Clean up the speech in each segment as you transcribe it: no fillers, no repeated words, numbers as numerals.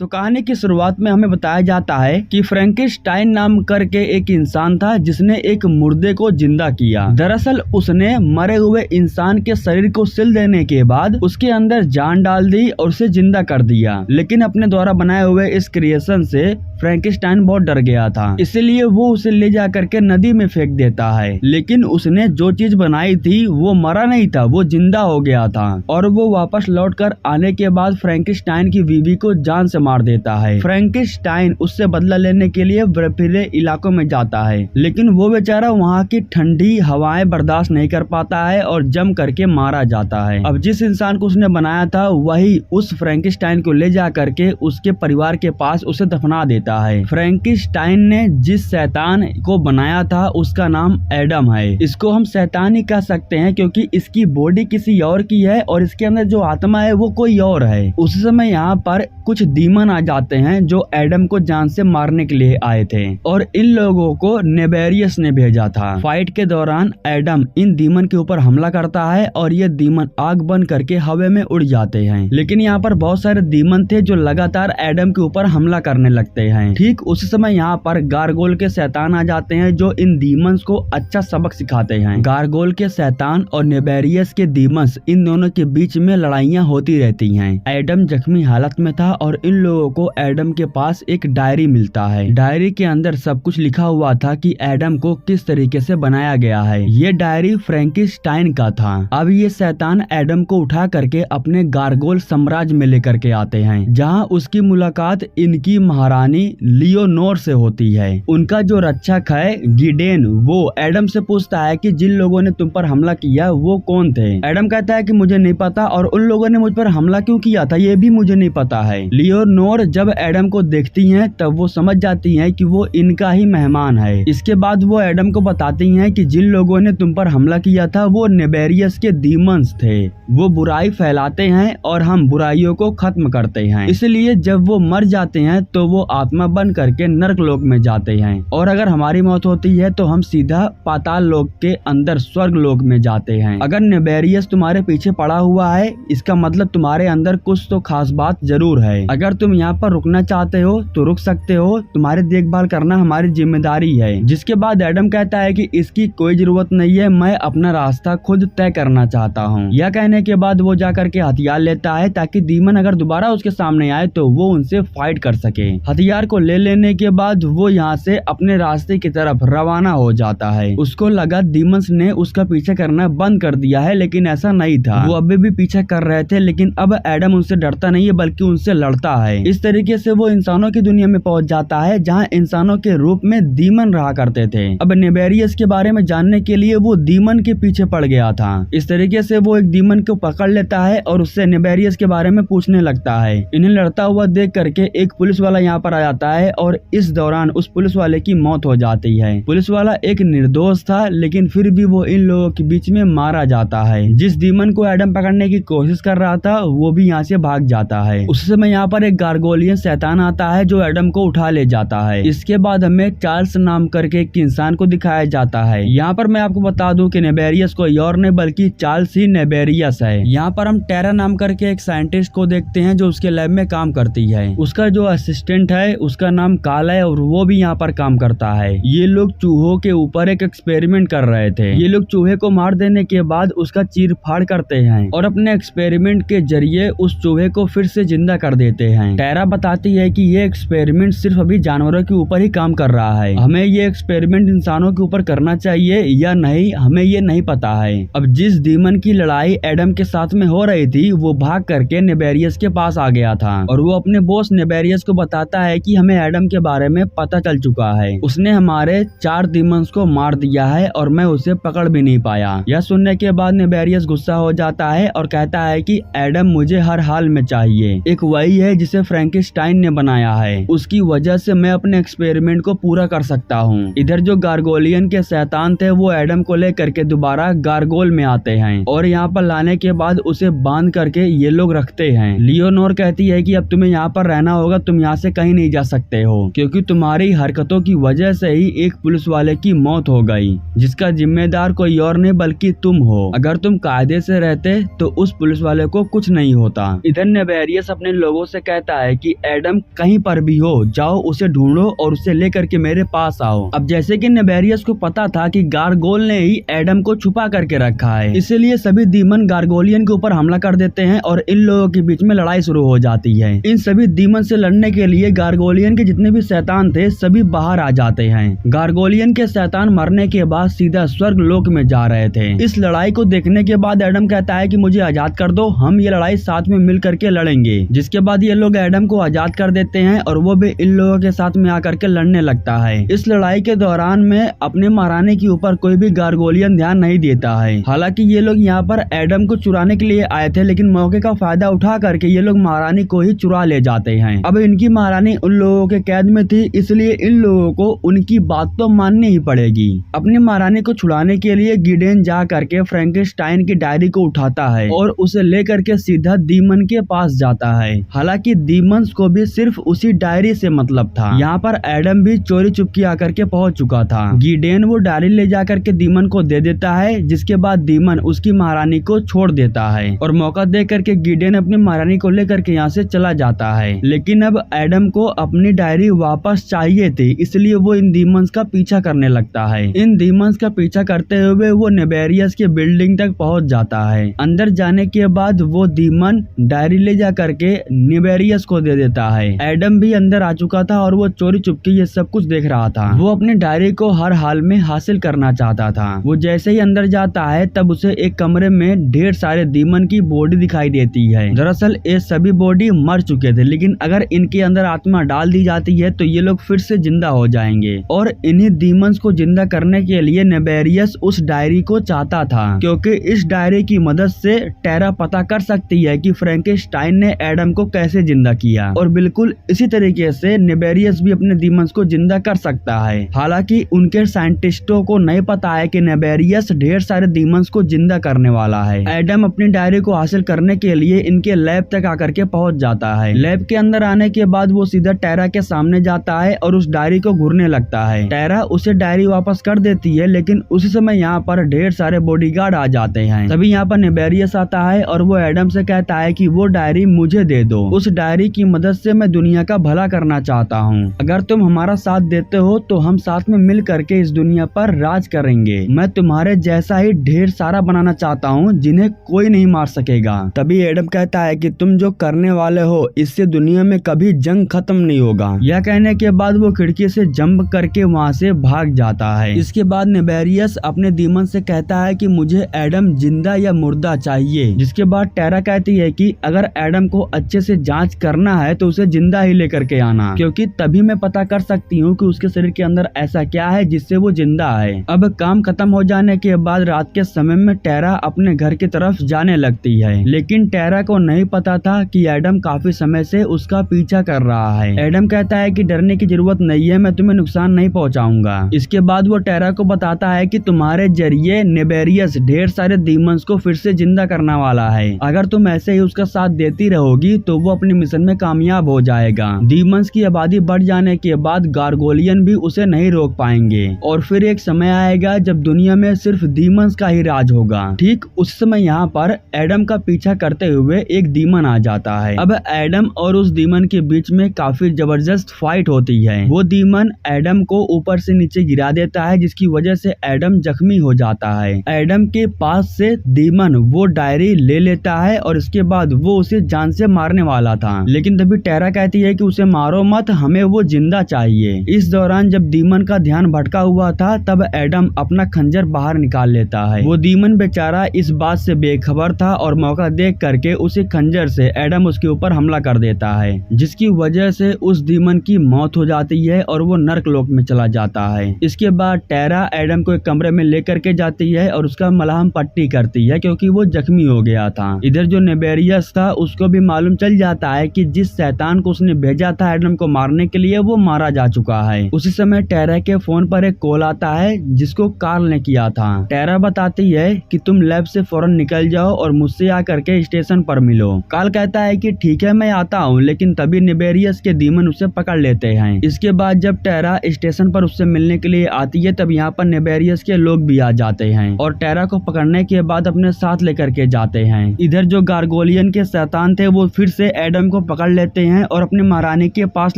तो कहानी की शुरुआत में हमें बताया जाता है कि फ्रैंकेनस्टाइन नाम करके एक इंसान था जिसने एक मुर्दे को जिंदा किया। दरअसल उसने मरे हुए इंसान के शरीर को सिल देने के बाद उसके अंदर जान डाल दी और उसे जिंदा कर दिया। लेकिन अपने द्वारा बनाए हुए इस क्रिएशन से फ्रैंकेनस्टाइन बहुत डर गया था, इसीलिए वो उसे ले जा करके नदी में फेंक देता है। लेकिन उसने जो चीज बनाई थी वो मरा नहीं था, वो जिंदा हो गया था। और वो वापस लौट कर आने के बाद फ्रैंकेनस्टाइन की बीवी को जान से मार देता है। फ्रैंकेनस्टाइन उससे बदला लेने के लिए बर्फीले इलाकों में जाता है, लेकिन वो बेचारा वहाँ की ठंडी हवाएं बर्दाश्त नहीं कर पाता है और जम करके मारा जाता है। अब जिस इंसान को उसने बनाया था वही उस फ्रैंकेनस्टाइन को ले जा करके उसके परिवार के पास उसे दफना देता है। फ्रैंकेनस्टाइन ने जिस शैतान को बनाया था उसका नाम एडम है। इसको हम शैतान ही कह सकते हैं क्योंकि इसकी बॉडी किसी और की है और इसके अंदर जो आत्मा है वो कोई और है। उस समय यहाँ पर कुछ डीमन आ जाते हैं जो एडम को जान से मारने के लिए आए थे और इन लोगों को नेबेरियस ने भेजा था। फाइट के दौरान एडम इन डीमन के ऊपर हमला करता है और ये डीमन आग बन करके हवा में उड़ जाते हैं। लेकिन यहाँ पर बहुत सारे डीमन थे जो लगातार एडम के ऊपर हमला करने लगते हैं। ठीक उस समय यहाँ पर गारगोल के शैतान आ जाते हैं जो इन डीमंस को अच्छा सबक सिखाते हैं। गारगोल के शैतान और नेबेरियस के डीमंस इन दोनों के बीच में लड़ाइयाँ होती रहती हैं। एडम जख्मी हालत में था और इन लोगों को एडम के पास एक डायरी मिलता है। डायरी के अंदर सब कुछ लिखा हुआ था कि एडम को किस तरीके से बनाया गया है। ये डायरी फ्रैंकेनस्टाइन का था। अब ये शैतान एडम को उठा करके अपने गारगोल साम्राज्य में लेकर के आते हैं, जहाँ उसकी मुलाकात इनकी महारानी लियोनोर से होती है। उनका जो रक्षक है गिडेन वो एडम से पूछता है कि जिन लोगों ने तुम पर हमला किया वो कौन थे। एडम कहता है कि मुझे नहीं पता और उन लोगों ने मुझ पर हमला क्यों किया था ये भी मुझे नहीं पता है। लियोनोर जब एडम को देखती हैं तब वो समझ जाती हैं कि वो इनका ही मेहमान है। इसके बाद वो एडम को बताती हैं कि जिन लोगों ने तुम पर हमला किया था वो नेबेरियस के डीमंस थे। वो बुराई फैलाते हैं और हम बुराइयों को खत्म करते हैं। इसलिए जब वो मर जाते हैं तो वो आत्मा बन करके नरक लोक में जाते हैं और अगर हमारी मौत होती है तो हम सीधा पाताल लोक के अंदर स्वर्ग लोक में जाते हैं। अगर नेबेरियस तुम्हारे पीछे पड़ा हुआ है इसका मतलब तुम्हारे अंदर कुछ तो खास बात जरूर है। अगर तुम यहाँ पर रुकना चाहते हो तो रुक सकते हो, तुम्हारी देखभाल करना हमारी जिम्मेदारी है। जिसके बाद एडम कहता है कि इसकी कोई जरूरत नहीं है, मैं अपना रास्ता खुद तय करना चाहता हूँ। यह कहने के बाद वो जाकर के हथियार लेता है ताकि डीमन अगर दोबारा उसके सामने आए तो वो उनसे फाइट कर सके। हथियार को ले लेने के बाद वो यहाँ से अपने रास्ते की तरफ रवाना हो जाता है। उसको लगा डीमंस ने उसका पीछा करना बंद कर दिया है, लेकिन ऐसा नहीं था। वो अभी भी पीछा कर रहे थे, लेकिन अब एडम उनसे डरता नहीं है बल्कि उनसे लड़ता है। इस तरीके से वो इंसानों की दुनिया में पहुंच जाता है जहाँ इंसानों के रूप में डीमन रहा करते थे। अब नेबेरियस के बारे में जानने के लिए वो डीमन के पीछे पड़ गया था। इस तरीके से वो एक डीमन को पकड़ लेता है और उससे नेबेरियस के बारे में पूछने लगता है। इन्हें लड़ता हुआ देख करके एक पुलिस वाला यहाँ पर आ जाता है और इस दौरान उस पुलिस वाले की मौत हो जाती है। पुलिस वाला एक निर्दोष था लेकिन फिर भी वो इन लोगों के बीच में मारा जाता है। जिस डीमन को एडम पकड़ने की कोशिश कर रहा था वो भी यहाँ से भाग जाता है। उस समय यहाँ पर एक गारगोलियन शैतान आता है जो एडम को उठा ले जाता है। इसके बाद हमें चार्ल्स नाम करके एक इंसान को दिखाया जाता है। यहाँ पर मैं आपको बता दूं कि नेबेरियस कोई और नहीं बल्कि चार्ल्स ही नेबेरियस है। यहाँ पर हम टेरा नाम करके एक साइंटिस्ट को देखते हैं जो उसके लैब में काम करती है। उसका जो असिस्टेंट है उसका नाम काला है और वो भी यहाँ पर काम करता है। ये लोग चूहों के ऊपर एक एक्सपेरिमेंट कर रहे थे। ये लोग चूहे को मार देने के बाद उसका चीर फाड़ करते हैं और अपने एक्सपेरिमेंट के जरिए उस चूहे को फिर से जिंदा कर देते हैं। टेरा बताती है कि ये एक्सपेरिमेंट सिर्फ अभी जानवरों के ऊपर ही काम कर रहा है, हमें ये एक्सपेरिमेंट इंसानों के ऊपर करना चाहिए या नहीं हमें ये नहीं पता है। अब जिस डीमन की लड़ाई एडम के साथ में हो रही थी वो भाग करके नेबेरियस के पास आ गया था और वो अपने बॉस नेबेरियस को बताता है कि हमें एडम के बारे में पता चल चुका है। उसने हमारे 4 डीमंस को मार दिया है और मैं उसे पकड़ भी नहीं पाया। यह सुनने के बाद नेबेरियस गुस्सा हो जाता है और कहता है कि एडम मुझे हर हाल में चाहिए। एक वही है जिसे फ्रैंकेनस्टाइन ने बनाया है, उसकी वजह से मैं अपने एक्सपेरिमेंट को पूरा कर सकता हूँ। इधर जो गारगोलियन के शैतान थे वो एडम को लेकर के दोबारा गारगोल में आते हैं और यहाँ पर लाने के बाद उसे बांध करके ये लोग रखते हैं। लियोनोर कहती है कि अब तुम्हें यहाँ पर रहना होगा, तुम यहाँ से कहीं नहीं जा जा सकते हो, क्योंकि तुम्हारी हरकतों की वजह से ही एक पुलिस वाले की मौत हो गई, जिसका जिम्मेदार कोई और नहीं बल्कि तुम हो। अगर तुम कायदे से रहते तो उस पुलिस वाले को कुछ नहीं होता। इधर नेवेरियस अपने लोगों से कहता है कि एडम कहीं पर भी हो, जाओ उसे ढूंढो और उसे लेकर के मेरे पास आओ। अब जैसे कि नेवेरियस को पता था कि गारगोल ने ही एडम को छुपा करके रखा है, इसलिए सभी डीमन गारगोलियन के ऊपर हमला कर देते हैं और इन लोगों के बीच में लड़ाई शुरू हो जाती है। इन सभी डीमन से लड़ने के लिए गारगोलियन के जितने भी शैतान थे सभी बाहर आ जाते हैं। गारगोलियन के शैतान मरने के बाद सीधा स्वर्ग लोक में जा रहे थे। इस लड़ाई को देखने के बाद एडम कहता है कि मुझे आजाद कर दो, हम ये लड़ाई साथ में मिल करके लड़ेंगे। जिसके बाद ये लोग एडम को आजाद कर देते हैं और वो भी इन लोगों के साथ में आकर के लड़ने लगता है। इस लड़ाई के दौरान में अपने महारानी के ऊपर कोई भी गारगोलियन ध्यान नहीं देता है। हालांकि ये लोग यहाँ पर एडम को चुराने के लिए आए थे, लेकिन मौके का फायदा उठा करके ये लोग महारानी को ही चुरा ले जाते हैं। अब इनकी महारानी उन लोगों के कैद में थी, इसलिए इन लोगों को उनकी बात तो माननी ही पड़ेगी। अपनी महारानी को छुड़ाने के लिए गिडेन जा करके फ्रैंकेनस्टाइन की डायरी को उठाता है और उसे लेकर के सीधा डीमन के पास जाता है। हालांकि डीमंस को भी सिर्फ उसी डायरी से मतलब था। यहाँ पर एडम भी चोरी चुपकी आकर के पहुंच चुका था। गिडेन वो डायरी ले जाकर के डीमन को दे देता है, जिसके बाद डीमन उसकी महारानी को छोड़ देता है और मौका दे करके गिडेन अपनी महारानी को लेकर के यहाँ से चला जाता है। लेकिन अब एडम को अपनी डायरी वापस चाहिए थी, इसलिए वो इन डीमंस का पीछा करने लगता है। इन डीमंस का पीछा करते हुए वो नेवेरियस के बिल्डिंग तक पहुंच जाता है। अंदर जाने के बाद वो डीमन डायरी ले जा करके नेवेरियस को दे देता है। एडम भी अंदर आ चुका था और वो चोरी चुपके ये सब कुछ देख रहा था। वो अपनी डायरी को हर हाल में हासिल करना चाहता था। वो जैसे ही अंदर जाता है तब उसे एक कमरे में ढेर सारे डीमन की बॉडी दिखाई देती है। दरअसल ये सभी बॉडी मर चुके थे, लेकिन अगर इनके अंदर आत्मा डाल दी जाती है तो ये लोग फिर से जिंदा हो जाएंगे। और इन्हीं डीमंस को जिंदा करने के लिए नेवेरियस उस डायरी को चाहता था, क्योंकि इस डायरी की मदद से टेरा पता कर सकती है कि फ्रैंकेनस्टाइन ने एडम को कैसे जिंदा किया, और बिल्कुल इसी तरीके से नेवेरियस भी अपने डीमंस को जिंदा कर सकता है। हालांकि उनके साइंटिस्टों को नहीं पता है कि नेवेरियस ढेर सारे डीमंस को जिंदा करने वाला है। एडम अपनी डायरी को हासिल करने के लिए इनके लैब तक आकर के पहुंच जाता है। लैब के अंदर आने के बाद वो सीधा टेरा के सामने जाता है और उस डायरी को घूरने लगता है। टेरा उसे डायरी वापस कर देती है, लेकिन उसी समय यहाँ पर ढेर सारे बॉडीगार्ड आ जाते हैं। तभी यहाँ पर नेवेरियस आता है और वो एडम से कहता है कि वो डायरी मुझे दे दो। उस डायरी की मदद से मैं दुनिया का भला करना चाहता हूँ। अगर तुम हमारा साथ देते हो तो हम साथ में मिल करके इस दुनिया पर राज करेंगे। मैं तुम्हारे जैसा ही ढेर सारा बनाना चाहता हूँ जिन्हें कोई नहीं मार सकेगा। तभी एडम कहता है कि तुम जो करने वाले हो इससे दुनिया में कभी जंग खत्म नहीं होगा। यह कहने के बाद वो खिड़की से जंप करके वहाँ से भाग जाता है। इसके बाद नेवेरियस अपने डीमन से कहता है कि मुझे एडम जिंदा या मुर्दा चाहिए। जिसके बाद टेरा कहती है कि अगर एडम को अच्छे से जांच करना है तो उसे जिंदा ही लेकर के आना, क्योंकि तभी मैं पता कर सकती हूँ कि उसके शरीर के अंदर ऐसा क्या है जिससे वो जिंदा है। अब काम खत्म हो जाने के बाद रात के समय में टेरा अपने घर की तरफ जाने लगती है, लेकिन टेरा को नहीं पता था कि एडम काफी समय से उसका पीछा कर रहा है। एडम कहता है कि डरने की जरूरत नहीं है, मैं तुम्हें नुकसान नहीं पहुंचाऊंगा। इसके बाद वो टेरा को बताता है कि तुम्हारे जरिए नेवेरियस ढेर सारे डीमंस को फिर से जिंदा करने वाला है। अगर तुम ऐसे ही उसका साथ देती रहोगी तो वो अपने मिशन में कामयाब हो जाएगा। डीमंस की आबादी बढ़ जाने के बाद गारगोलियन भी उसे नहीं रोक पाएंगे और फिर एक समय आएगा जब दुनिया में सिर्फ डीमंस का ही राज होगा। ठीक उस समय यहाँ पर एडम का पीछा करते हुए एक डीमन आ जाता है। अब एडम और उस डीमन के बीच में काफी जबरदस्त फाइट होती है। वो डीमन एडम को ऊपर से नीचे गिरा देता है, जिसकी वजह से एडम जख्मी हो जाता है। एडम के पास से डीमन वो डायरी ले लेता है और इसके बाद वो उसे जान से मारने वाला था, लेकिन तभी टेरा कहती है कि उसे मारो मत, हमें वो जिंदा चाहिए। इस दौरान जब डीमन का ध्यान भटका हुआ था तब एडम अपना खंजर बाहर निकाल लेता है। वो डीमन बेचारा इस बात से बेखबर था और मौका देख करके उसी खंजर से एडम उसके ऊपर हमला कर देता है, जिसकी वजह से उस डीमन की मौत हो जाती है और वो नर्क लोक में चला जाता है। इसके बाद टेरा एडम को एक कमरे में लेकर के जाती है और उसका मलहम पट्टी करती है, क्योंकि वो जख्मी हो गया था। इधर जो नेवेरियस था उसको भी मालूम चल जाता है कि जिस शैतान को उसने भेजा था एडम को मारने के लिए वो मारा जा चुका है। उसी समय टेरा के फोन पर एक कॉल आता है जिसको कार्ल ने किया था। टेरा बताती है कि तुम लैब से फौरन निकल जाओ और मुझसे आकर के स्टेशन पर मिलो। कार्ल कहता है कि ठीक है मैं आता हूँ, लेकिन तभी नेवेरियस के डीमन उसे पकड़ लेते हैं। इसके बाद जब टेरा स्टेशन पर उससे मिलने के लिए आती है तब यहाँ पर नेबेरियस के लोग भी आ जाते हैं और टेरा को पकड़ने के बाद अपने साथ लेकर के जाते हैं। इधर जो गार्गोलियन के शैतान थे वो फिर से एडम को पकड़ लेते हैं और अपनी महारानी के पास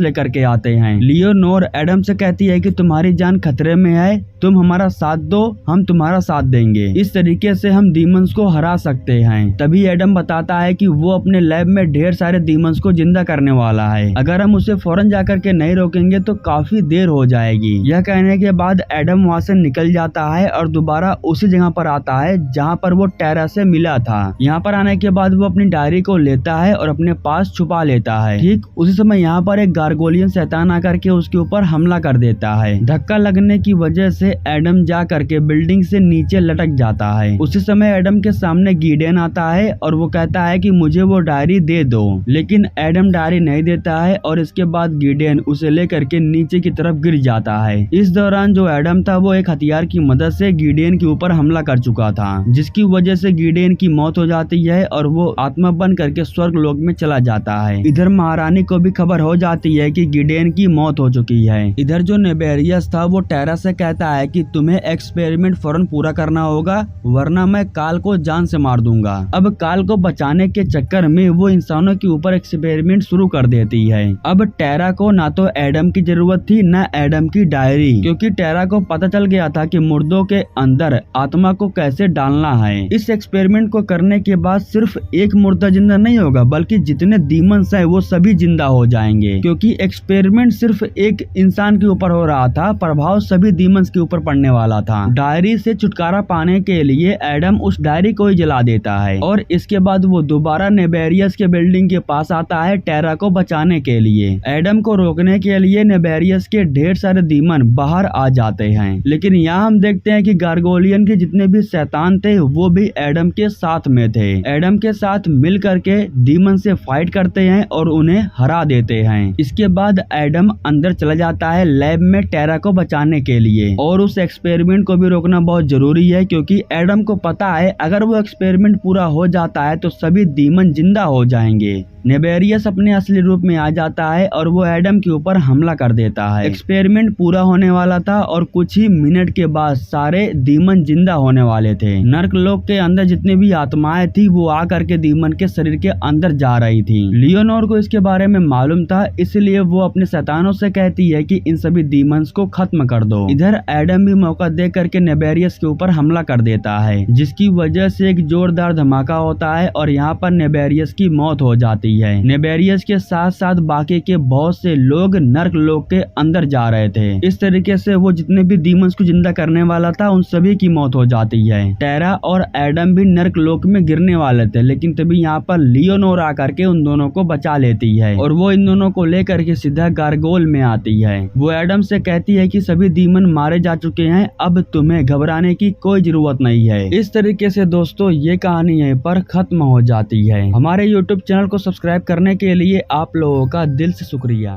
लेकर के आते हैं। लियोनोर एडम से कहती है कि तुम्हारी जान खतरे में है, तुम हमारा साथ दो, हम तुम्हारा साथ देंगे। इस तरीके से हम डीमंस को हरा सकते हैं। तभी एडम बताता है कि वो अपने लैब में ढेर सारे डीमंस को जिंदा करने वाला है। अगर हम उसे फौरन जाकर के नहीं रोकेंगे तो काफी देर हो जाएगी। यह कहने के बाद एडम वहाँ से निकल जाता है और दोबारा उसी जगह पर आता है जहाँ पर वो टेरा से मिला था। यहाँ पर आने के बाद वो अपनी डायरी को लेता है और अपने पास छुपा लेता है। ठीक उसी समय यहाँ पर एक गार्गोलियन शैतान आकर के उसके ऊपर हमला कर देता है। धक्का लगने की वजह से एडम जा करके बिल्डिंग से नीचे लटक जाता है। उसी समय एडम के सामने गिडेन आता है और वो कहता है कि मुझे वो डायरी दे दो, लेकिन एडम डायरी नहीं देता है और इसके बाद गिडेन उसे लेकर के नीचे की तरफ गिर जाता है। इस दौरान जो एडम था वो एक हथियार की मदद से गिडेन के ऊपर हमला कर चुका था, जिसकी वजह से गिडेन की मौत हो जाती है और वो आत्मा बन करके स्वर्ग लोक में चला जाता है। इधर महारानी को भी खबर हो जाती है कि गिडेन की मौत हो चुकी है। इधर जो नेबेरियस था वो टेरा से कहता है कि तुम्हें एक्सपेरिमेंट फौरन पूरा करना होगा वरना मैं काल को जान से मार दूंगा। अब काल को बचाने के चक्कर में वो इंसानों के ऊपर एक्सपेरिमेंट शुरू कर देती है। अब टेरा को ना तो एडम की जरूरत थी न एडम की डायरी, क्योंकि टेरा को पता चल गया था कि मुर्दों के अंदर आत्मा को कैसे डालना है। इस एक्सपेरिमेंट को करने के बाद सिर्फ एक मुर्दा जिंदा नहीं होगा बल्कि जितने डीमंस है वो सभी जिंदा हो जाएंगे, क्योंकि एक्सपेरिमेंट सिर्फ एक इंसान के ऊपर हो रहा था, प्रभाव सभी डीमंस के ऊपर पड़ने वाला था। डायरी से छुटकारा पाने के लिए एडम उस डायरी को ही जला देता है और इसके बाद वो दोबारा नेबेरियस के बिल्डिंग के पास आता है टेरा को बचाने के लिए। एडम को रोकने के लिए नेबेरियस के ढेर सारे डीमन बाहर आ जाते हैं, लेकिन यहाँ हम देखते हैं कि गार्गोलियन के जितने भी शैतान थे वो भी एडम के साथ में थे। एडम के साथ मिल करके डीमन से फाइट करते हैं और उन्हें हरा देते हैं। इसके बाद एडम अंदर चला जाता है लैब में टेरा को बचाने के लिए और उस एक्सपेरिमेंट को भी रोकना बहुत जरूरी है, क्योंकि एडम को पता है अगर वो एक्सपेरिमेंट पूरा हो जाता है तो सभी डीमन जिंदा हो जाएंगे। नेबेरियस अपने असली रूप में आ जाता है और वो एडम के ऊपर हमला कर देता है। एक्सपेरिमेंट पूरा होने वाला था और कुछ ही मिनट के बाद सारे डीमन जिंदा होने वाले थे। नर्क लोक के अंदर जितनी भी आत्माएं थी वो आ करके डीमन के शरीर के अंदर जा रही थी। लियोनोर को इसके बारे में मालूम था, इसलिए वो अपने शैतानों से कहती है कि इन सभी डीमंस को खत्म कर दो। इधर एडम भी मौका दे करके नेबेरियस के ऊपर हमला कर देता है, जिसकी वजह से एक जोरदार धमाका होता है और यहाँ पर नेबेरियस की मौत हो जाती है। नेबेरियस के साथ साथ बाकी के बहुत से लोग नर्क लोक के अंदर जा रहे थे। इस तरीके से वो जितने भी डीमंस को जिंदा करने वाला था उन सभी की मौत हो जाती है। टेरा और एडम भी नर्क लोक में गिरने वाले थे, लेकिन तभी यहाँ पर लियोनोर आकर के उन दोनों को बचा लेती है और वो इन दोनों को लेकर के सीधा गार्गोल में आती है। वो एडम से कहती है कि सभी डीमन मारे जा चुके हैं, अब तुम्हें घबराने की कोई जरूरत नहीं है। इस तरीके से दोस्तों ये कहानी यहीं पर खत्म हो जाती है। हमारे YouTube चैनल को सब्सक्राइब करने के लिए आप लोगों का दिल से शुक्रिया।